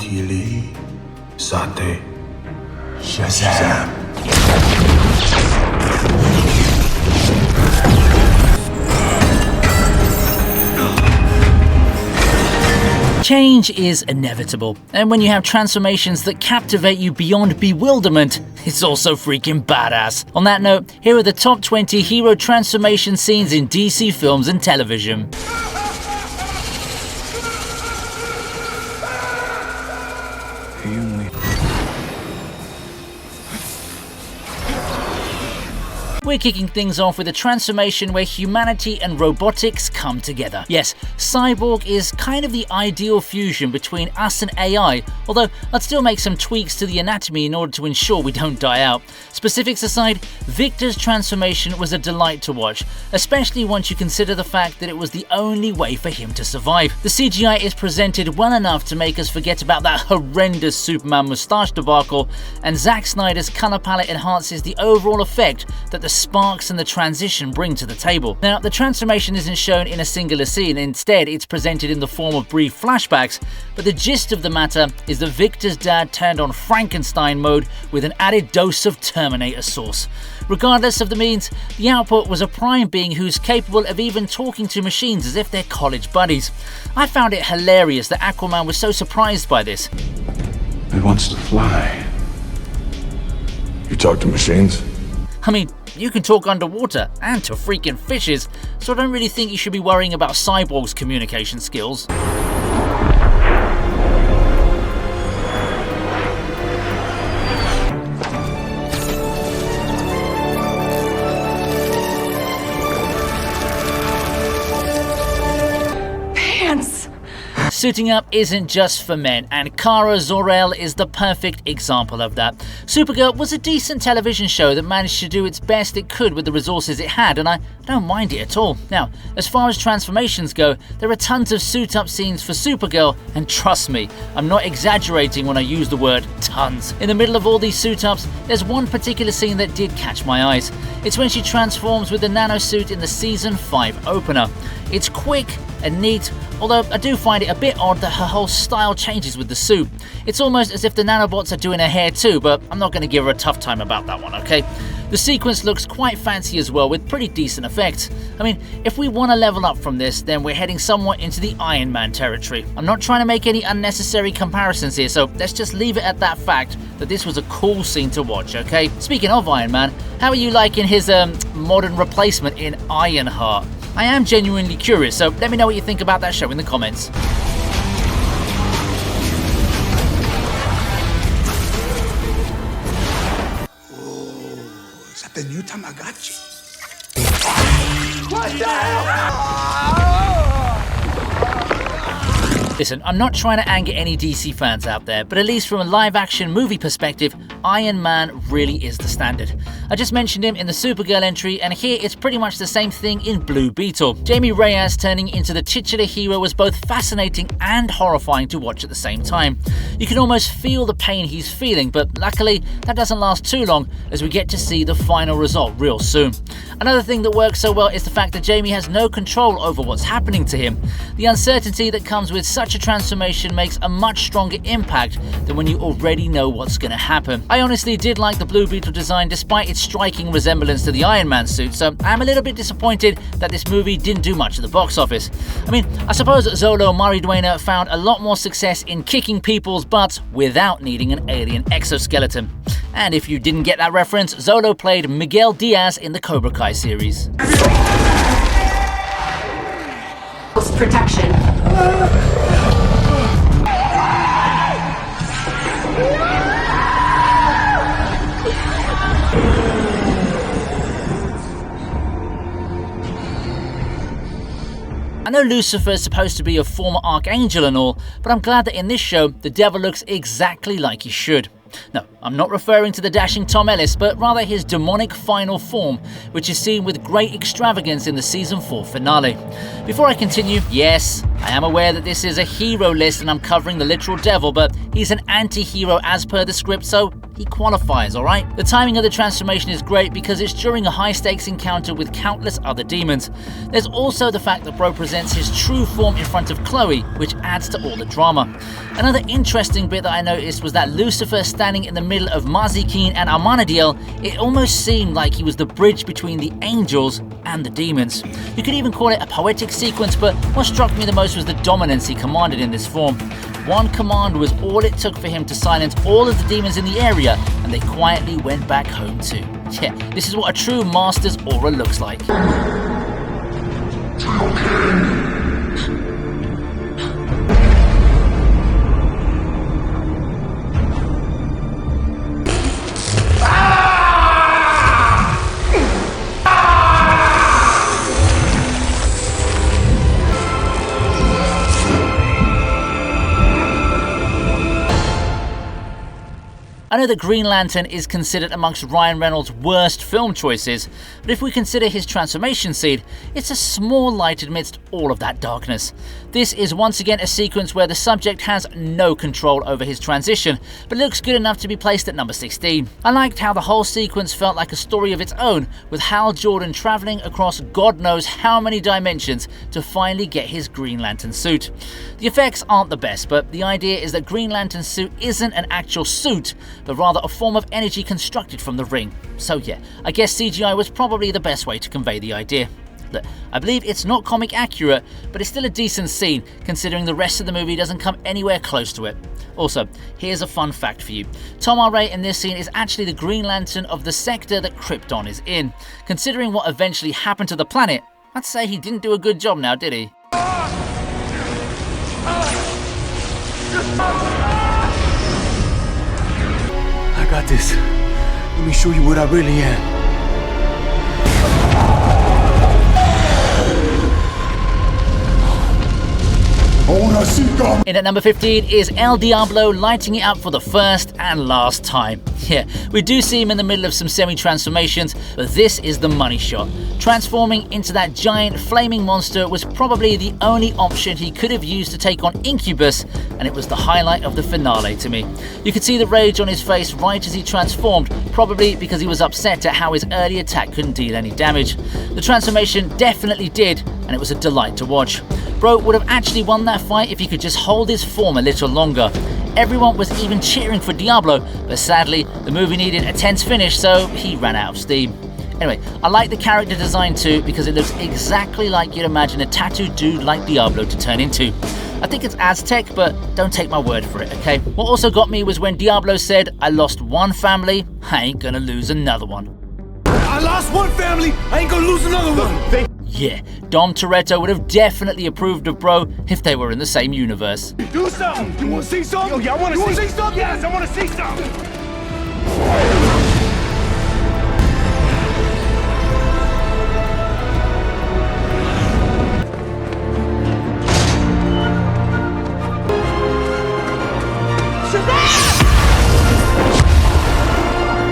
Kili Sate Shazam. Change is inevitable, and when you have transformations that captivate you beyond bewilderment, it's also freaking badass. On that note, here are the top 20 hero transformation scenes in DC films and television. We're kicking things off with a transformation where humanity and robotics come together. Yes, Cyborg is kind of the ideal fusion between us and AI, although I'd still make some tweaks to the anatomy in order to ensure we don't die out. Specifics aside, Victor's transformation was a delight to watch, especially once you consider the fact that it was the only way for him to survive. The CGI is presented well enough to make us forget about that horrendous Superman moustache debacle, and Zack Snyder's color palette enhances the overall effect that the sparks and the transition bring to the table. Now, the transformation isn't shown in a singular scene, instead it's presented in the form of brief flashbacks, but the gist of the matter is that Victor's dad turned on Frankenstein mode with an added dose of Terminator sauce. Regardless of the means, the output was a prime being who's capable of even talking to machines as if they're college buddies. I found it hilarious that Aquaman was so surprised by this. It wants to fly. You talk to machines? I mean, you can talk underwater and to freaking fishes, so I don't really think you should be worrying about Cyborg's communication skills. Suiting up isn't just for men, and Kara Zor-El is the perfect example of that. Supergirl was a decent television show that managed to do its best it could with the resources it had, and I don't mind it at all. Now, as far as transformations go, there are tons of suit-up scenes for Supergirl, and trust me, I'm not exaggerating when I use the word tons. In the middle of all these suit-ups, there's one particular scene that did catch my eyes. It's when she transforms with the nanosuit in the Season 5 opener. It's quick and neat, although I do find it a bit odd that her whole style changes with the suit. It's almost as if the nanobots are doing her hair too, but I'm not going to give her a tough time about that one, okay? The sequence looks quite fancy as well, with pretty decent effects. I mean, if we want to level up from this, then we're heading somewhat into the Iron Man territory. I'm not trying to make any unnecessary comparisons here, so let's just leave it at that fact that this was a cool scene to watch, okay? Speaking of Iron Man, how are you liking his modern replacement in Ironheart? I am genuinely curious, so let me know what you think about that show in the comments. Is that the new Tamagotchi? What the hell? Listen, I'm not trying to anger any DC fans out there, but at least from a live-action movie perspective, Iron Man really is the standard. I just mentioned him in the Supergirl entry, and here it's pretty much the same thing in Blue Beetle. Jamie Reyes turning into the titular hero was both fascinating and horrifying to watch at the same time. You can almost feel the pain he's feeling, but luckily that doesn't last too long as we get to see the final result real soon. Another thing that works so well is the fact that Jamie has no control over what's happening to him. The uncertainty that comes with such a transformation makes a much stronger impact than when you already know what's going to happen. I honestly did like the Blue Beetle design despite its striking resemblance to the Iron Man suit, so I'm a little bit disappointed that this movie didn't do much at the box office. I mean, I suppose Xolo Maridueña found a lot more success in kicking people's butts without needing an alien exoskeleton. And if you didn't get that reference, Xolo played Miguel Diaz in the Cobra Kai series. Protection. I know Lucifer is supposed to be a former archangel and all, but I'm glad that in this show, the devil looks exactly like he should. No, I'm not referring to the dashing Tom Ellis, but rather his demonic final form, which is seen with great extravagance in the season 4 finale. Before I continue, yes, I am aware that this is a hero list and I'm covering the literal devil, but he's an anti-hero as per the script, so he qualifies, alright? The timing of the transformation is great because it's during a high-stakes encounter with countless other demons. There's also the fact that Bro presents his true form in front of Chloe, which adds to all the drama. Another interesting bit that I noticed was that Lucifer standing in the middle of Mazikeen and Armanadiel, it almost seemed like he was the bridge between the angels and the demons. You could even call it a poetic sequence, but what struck me the most was the dominance he commanded in this form. One command was all it took for him to silence all of the demons in the area, and they quietly went back home too. Yeah, this is what a true master's aura looks like. I know that Green Lantern is considered amongst Ryan Reynolds' worst film choices, but if we consider his transformation scene, it's a small light amidst all of that darkness. This is once again a sequence where the subject has no control over his transition, but looks good enough to be placed at number 16. I liked how the whole sequence felt like a story of its own, with Hal Jordan travelling across God knows how many dimensions to finally get his Green Lantern suit. The effects aren't the best, but the idea is that Green Lantern's suit isn't an actual suit, but rather a form of energy constructed from the ring. So yeah, I guess CGI was probably the best way to convey the idea. Look, I believe it's not comic accurate, but it's still a decent scene considering the rest of the movie doesn't come anywhere close to it. Also, here's a fun fact for you. Tom R. Ray in this scene is actually the Green Lantern of the sector that Krypton is in. Considering what eventually happened to the planet, I'd say he didn't do a good job now, did he? I got this. Let me show you what I really am. In at number 15 is El Diablo lighting it up for the first and last time. Yeah, we do see him in the middle of some semi-transformations, but this is the money shot. Transforming into that giant flaming monster was probably the only option he could have used to take on Incubus, and it was the highlight of the finale to me. You could see the rage on his face right as he transformed, probably because he was upset at how his early attack couldn't deal any damage. The transformation definitely did, and it was a delight to watch. Bro would have actually won that fight if he could just hold his form a little longer. Everyone was even cheering for Diablo, but sadly, the movie needed a tense finish, so he ran out of steam. Anyway, I like the character design too because it looks exactly like you'd imagine a tattooed dude like Diablo to turn into. I think it's Aztec, but don't take my word for it, okay? What also got me was when Diablo said, "I lost one family, I ain't gonna lose another one." I lost one family, I ain't gonna lose another one. Yeah, Dom Toretto would have definitely approved of Bro if they were in the same universe. Do something. You wanna see something? Yo, y'all wanna see something? Yes, I wanna see something.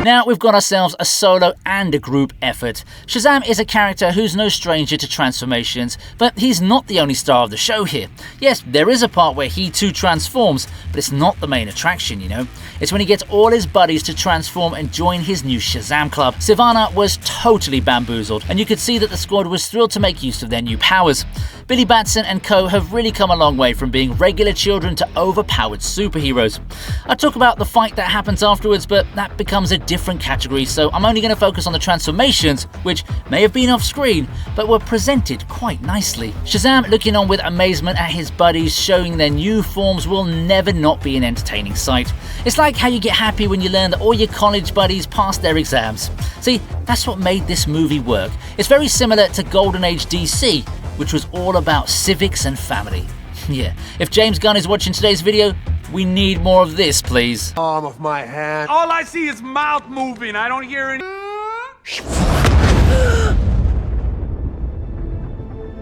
Now we've got ourselves a solo and a group effort. Shazam is a character who's no stranger to transformations, but he's not the only star of the show here. Yes, there is a part where he too transforms, but it's not the main attraction, you know. It's when he gets all his buddies to transform and join his new Shazam club. Sivana was totally bamboozled, and you could see that the squad was thrilled to make use of their new powers. Billy Batson and co have really come a long way from being regular children to overpowered superheroes. I'll talk about the fight that happens afterwards, but that becomes a different category, so I'm only going to focus on the transformations, which may have been off screen, but were presented quite nicely. Shazam looking on with amazement at his buddies showing their new forms will never not be an entertaining sight. It's like how you get happy when you learn that all your college buddies passed their exams. See, that's what made this movie work. It's very similar to Golden Age DC, which was all about civics and family. Yeah, if James Gunn is watching today's video, we need more of this, please. Palm of my hand. All I see is mouth moving. I don't hear any.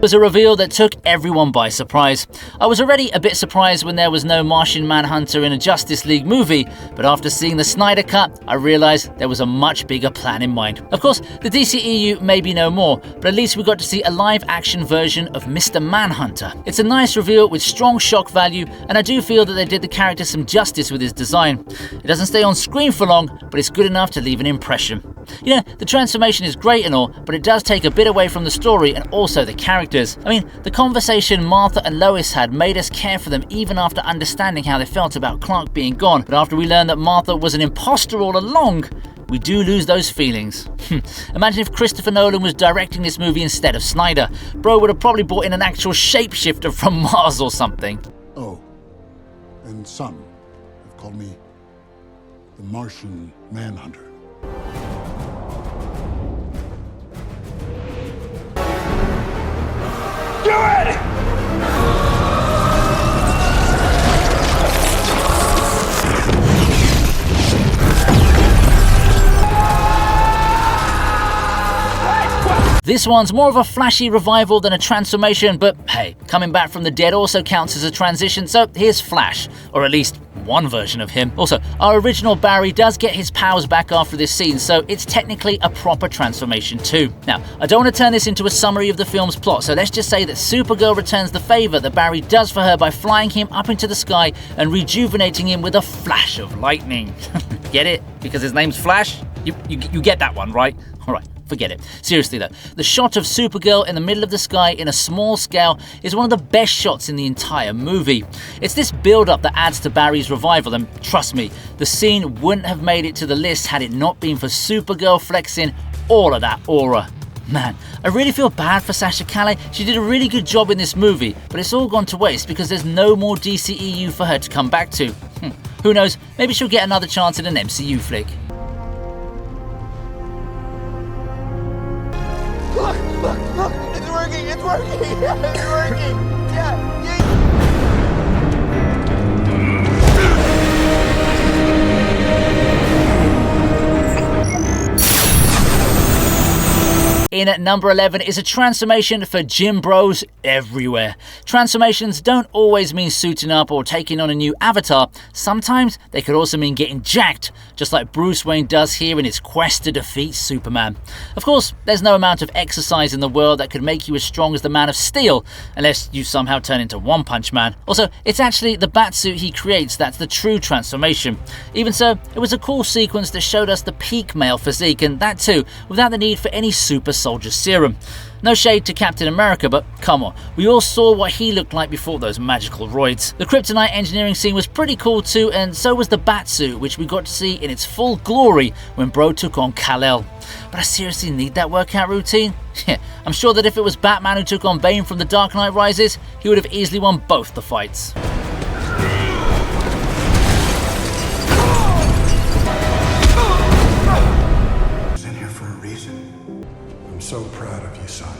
was a reveal that took everyone by surprise. I was already a bit surprised when there was no Martian Manhunter in a Justice League movie, but after seeing the Snyder Cut, I realized there was a much bigger plan in mind. Of course, the DCEU may be no more, but at least we got to see a live-action version of Mr. Manhunter. It's a nice reveal with strong shock value, and I do feel that they did the character some justice with his design. It doesn't stay on screen for long, but it's good enough to leave an impression. You know, the transformation is great and all, but it does take a bit away from the story and also the characters. I mean, the conversation Martha and Lois had made us care for them even after understanding how they felt about Clark being gone, but after we learned that Martha was an imposter all along, we do lose those feelings. Imagine if Christopher Nolan was directing this movie instead of Snyder. Bro would have probably brought in an actual shapeshifter from Mars or something. Oh, and some have called me the Martian Manhunter. Do it! This one's more of a flashy revival than a transformation, but hey, coming back from the dead also counts as a transition, so here's Flash, or at least one version of him. Also, our original Barry does get his powers back after this scene, so it's technically a proper transformation too. Now, I don't want to turn this into a summary of the film's plot, so let's just say that Supergirl returns the favor that Barry does for her by flying him up into the sky and rejuvenating him with a flash of lightning. Get it? Because his name's Flash? You get that one, right? Alright. Forget it. Seriously though, the shot of Supergirl in the middle of the sky in a small scale is one of the best shots in the entire movie. It's this build-up that adds to Barry's revival, and trust me, the scene wouldn't have made it to the list had it not been for Supergirl flexing all of that aura. Man, I really feel bad for Sasha Calle. She did a really good job in this movie, but it's all gone to waste because there's no more DCEU for her to come back to. Who knows, maybe she'll get another chance in an MCU flick. Look, it's working, it's working, it's working, yeah. In at number 11 is a transformation for gym bros everywhere. Transformations don't always mean suiting up or taking on a new avatar. Sometimes they could also mean getting jacked, just like Bruce Wayne does here in his quest to defeat Superman. Of course, there's no amount of exercise in the world that could make you as strong as the Man of Steel, unless you somehow turn into One Punch Man. Also, it's actually the batsuit he creates that's the true transformation. Even so, it was a cool sequence that showed us the peak male physique, and that too, without the need for any super soldier serum. No shade to Captain America, but come on, we all saw what he looked like before those magical roids. The kryptonite engineering scene was pretty cool too, and so was the batsuit, which we got to see in its full glory when Bro took on Kal-El. But I seriously need that workout routine? Yeah, I'm sure that if it was Batman who took on Bane from The Dark Knight Rises, he would have easily won both the fights. So proud of you, son.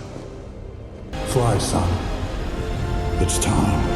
Fly, son. It's time.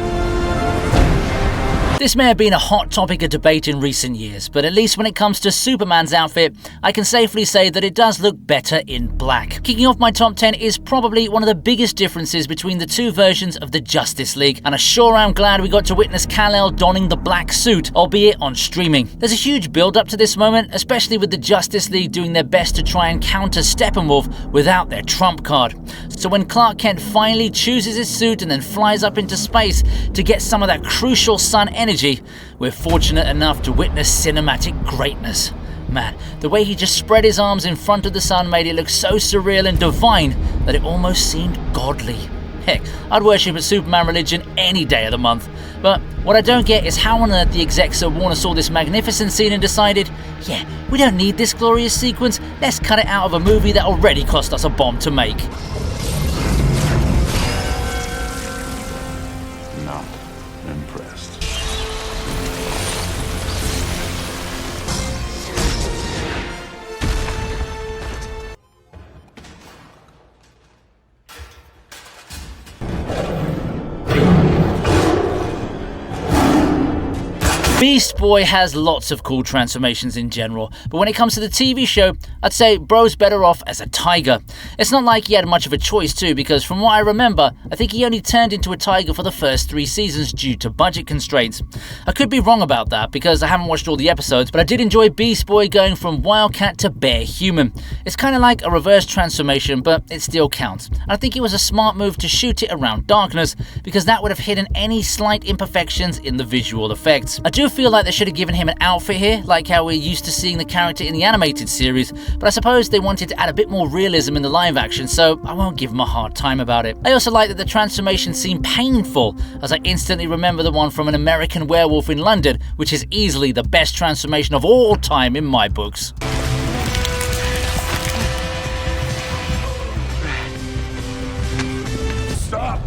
This may have been a hot topic of debate in recent years, but at least when it comes to Superman's outfit, I can safely say that it does look better in black. Kicking off my top 10 is probably one of the biggest differences between the two versions of the Justice League, and I sure am glad we got to witness Kal-El donning the black suit, albeit on streaming. There's a huge build-up to this moment, especially with the Justice League doing their best to try and counter Steppenwolf without their trump card. So when Clark Kent finally chooses his suit and then flies up into space to get some of that crucial sun energy, we're fortunate enough to witness cinematic greatness. Man, the way he just spread his arms in front of the sun made it look so surreal and divine that it almost seemed godly. Heck, I'd worship a Superman religion any day of the month. But what I don't get is how on earth the execs at Warner saw this magnificent scene and decided, yeah, we don't need this glorious sequence, let's cut it out of a movie that already cost us a bomb to make. Not impressed. Beast Boy has lots of cool transformations in general, but when it comes to the TV show, I'd say bro's better off as a tiger. It's not like he had much of a choice too, because from what I remember, I think he only turned into a tiger for the first 3 seasons due to budget constraints. I could be wrong about that because I haven't watched all the episodes, but I did enjoy Beast Boy going from wildcat to bear human. It's kind of like a reverse transformation, but it still counts. And I think it was a smart move to shoot it around darkness, because that would have hidden any slight imperfections in the visual effects. I do feel like they should have given him an outfit here, like how we're used to seeing the character in the animated series, but I suppose they wanted to add a bit more realism in the live action, so I won't give them a hard time about it. I also like that the transformation seemed painful, as I instantly remember the one from An American Werewolf in London, which is easily the best transformation of all time in my books. Stop!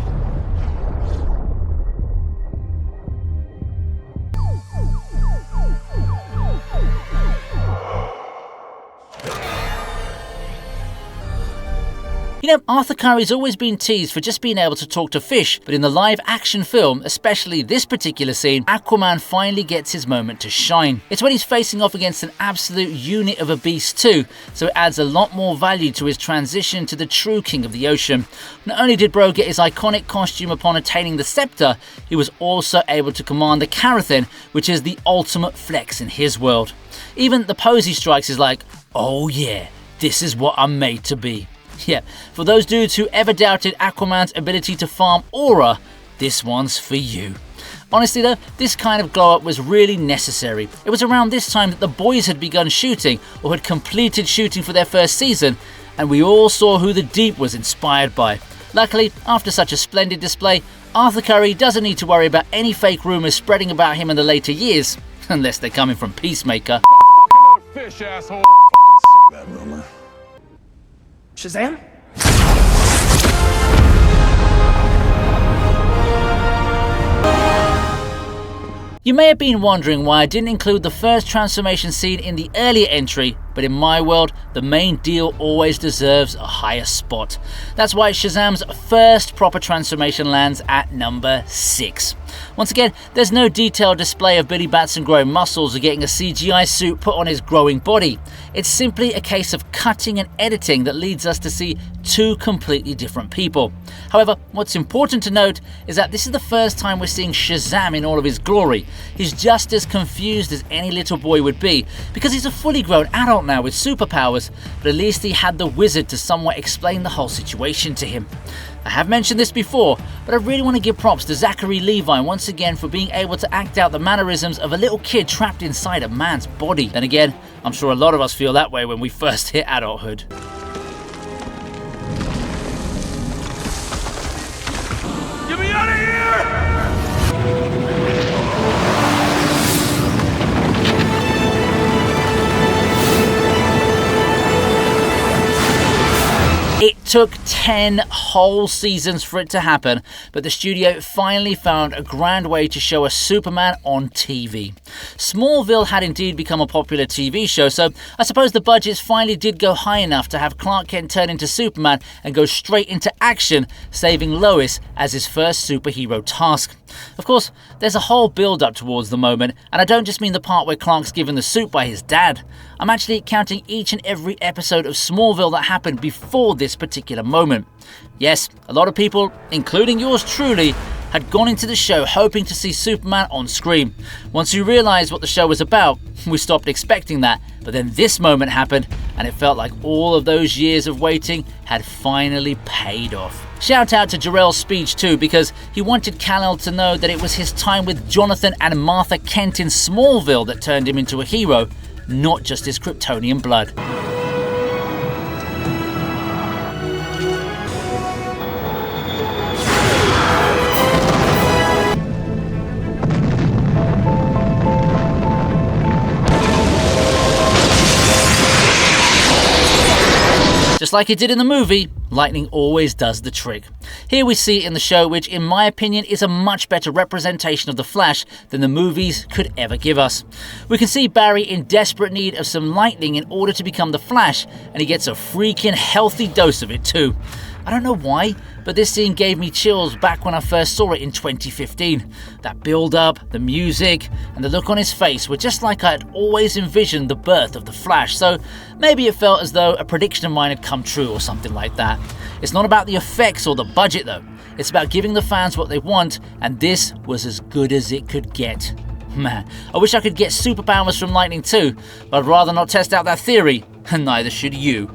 You know, Arthur Curry's always been teased for just being able to talk to fish, but in the live action film, especially this particular scene, Aquaman finally gets his moment to shine. It's when he's facing off against an absolute unit of a beast too, so it adds a lot more value to his transition to the true king of the ocean. Not only did Bro get his iconic costume upon attaining the scepter, he was also able to command the Karathin, which is the ultimate flex in his world. Even the pose he strikes is like, oh yeah, this is what I'm made to be. Yeah, for those dudes who ever doubted Aquaman's ability to farm aura, this one's for you. Honestly though, this kind of glow up was really necessary. It was around this time that the boys had begun shooting, or had completed shooting for their first season, and we all saw who the Deep was inspired by. Luckily, after such a splendid display, Arthur Curry doesn't need to worry about any fake rumours spreading about him in the later years, unless they're coming from Peacemaker. Fish, asshole! Sick of that rumor. Shazam? You may have been wondering why I didn't include the first transformation scene in the earlier entry, but in my world, the main deal always deserves a higher spot. That's why Shazam's first proper transformation lands at number 6. Once again, there's no detailed display of Billy Batson growing muscles or getting a CGI suit put on his growing body. It's simply a case of cutting and editing that leads us to see 2 completely different people. However, what's important to note is that this is the first time we're seeing Shazam in all of his glory. He's just as confused as any little boy would be, because he's a fully grown adult now with superpowers, but at least he had the wizard to somewhat explain the whole situation to him. I have mentioned this before, but I really want to give props to Zachary Levi once again for being able to act out the mannerisms of a little kid trapped inside a man's body. Then again, I'm sure a lot of us feel that way when we first hit adulthood. Get me out of here! It took 10 whole seasons for it to happen, but the studio finally found a grand way to show a Superman on TV. Smallville had indeed become a popular TV show, so I suppose the budgets finally did go high enough to have Clark Kent turn into Superman and go straight into action, saving Lois as his first superhero task. Of course, there's a whole build-up towards the moment, and I don't just mean the part where Clark's given the suit by his dad. I'm actually counting each and every episode of Smallville that happened before this particular moment. Yes, a lot of people, including yours truly, had gone into the show hoping to see Superman on screen. Once we realised what the show was about, we stopped expecting that, but then this moment happened, and it felt like all of those years of waiting had finally paid off. Shout out to Jor-El's speech too, because he wanted Kal-El to know that it was his time with Jonathan and Martha Kent in Smallville that turned him into a hero, not just his Kryptonian blood. Just like it did in the movie, lightning always does the trick. Here we see it in the show, which in my opinion is a much better representation of the Flash than the movies could ever give us. We can see Barry in desperate need of some lightning in order to become the Flash, and he gets a freaking healthy dose of it too. I don't know why, but this scene gave me chills back when I first saw it in 2015. That build-up, the music, and the look on his face were just like I had always envisioned the birth of the Flash, so maybe it felt as though a prediction of mine had come true or something like that. It's not about the effects or the budget though, it's about giving the fans what they want, and this was as good as it could get. Man, I wish I could get superpowers from lightning too, but I'd rather not test out that theory, and neither should you.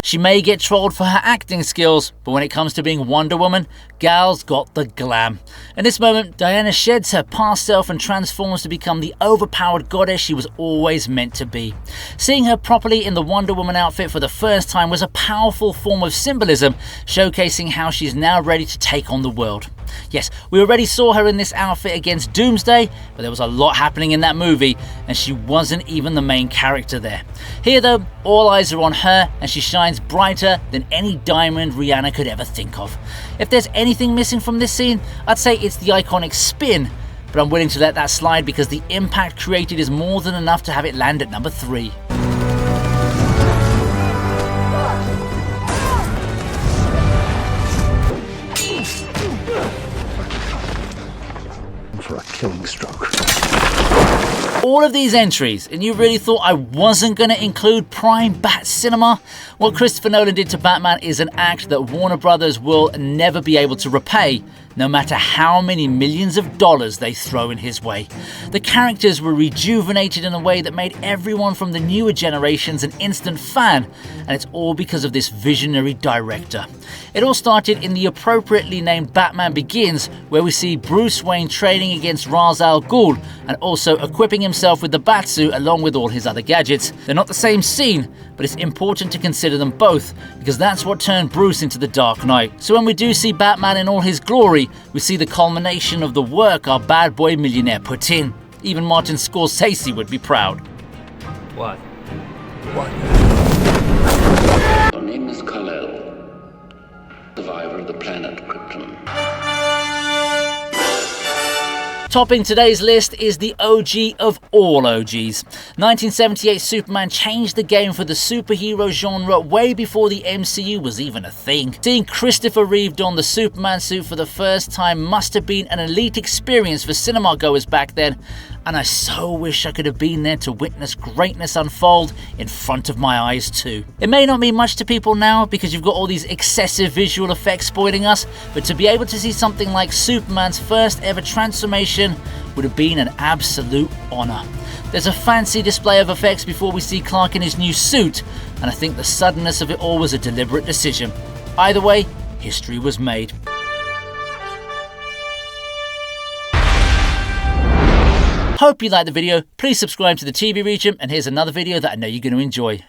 She may get trolled for her acting skills, but when it comes to being Wonder Woman, gal's got the glam. In this moment, Diana sheds her past self and transforms to become the overpowered goddess she was always meant to be. Seeing her properly in the Wonder Woman outfit for the first time was a powerful form of symbolism, showcasing how she's now ready to take on the world. Yes, we already saw her in this outfit against Doomsday, but there was a lot happening in that movie, and she wasn't even the main character there. Here though, all eyes are on her, and she shines brighter than any diamond Rihanna could ever think of. If there's anything missing from this scene, I'd say it's the iconic spin, but I'm willing to let that slide because the impact created is more than enough to have it land at number 3. For a killing stroke. All of these entries, and you really thought I wasn't going to include Prime Bat Cinema? What Christopher Nolan did to Batman is an act that Warner Brothers will never be able to repay, no matter how many millions of dollars they throw in his way. The characters were rejuvenated in a way that made everyone from the newer generations an instant fan, and it's all because of this visionary director. It all started in the appropriately named Batman Begins, where we see Bruce Wayne training against Ra's al Ghul and also equipping himself with the Batsuit along with all his other gadgets. They're not the same scene, but it's important to consider them both because that's what turned Bruce into the Dark Knight. So when we do see Batman in all his glory, we see the culmination of the work our bad boy millionaire put in. Even Martin Scorsese would be proud. What? Your name is Kal-El, survivor of the planet Krypton. Topping today's list is the OG of all OGs. 1978 Superman changed the game for the superhero genre way before the MCU was even a thing. Seeing Christopher Reeve don the Superman suit for the first time must have been an elite experience for cinema goers back then, and I so wish I could have been there to witness greatness unfold in front of my eyes too. It may not mean much to people now because you've got all these excessive visual effects spoiling us, but to be able to see something like Superman's first ever transformation would have been an absolute honour. There's a fancy display of effects before we see Clark in his new suit, and I think the suddenness of it all was a deliberate decision. Either way, history was made. Hope you liked the video. Please subscribe to the TV Regent, and here's another video that I know you're going to enjoy.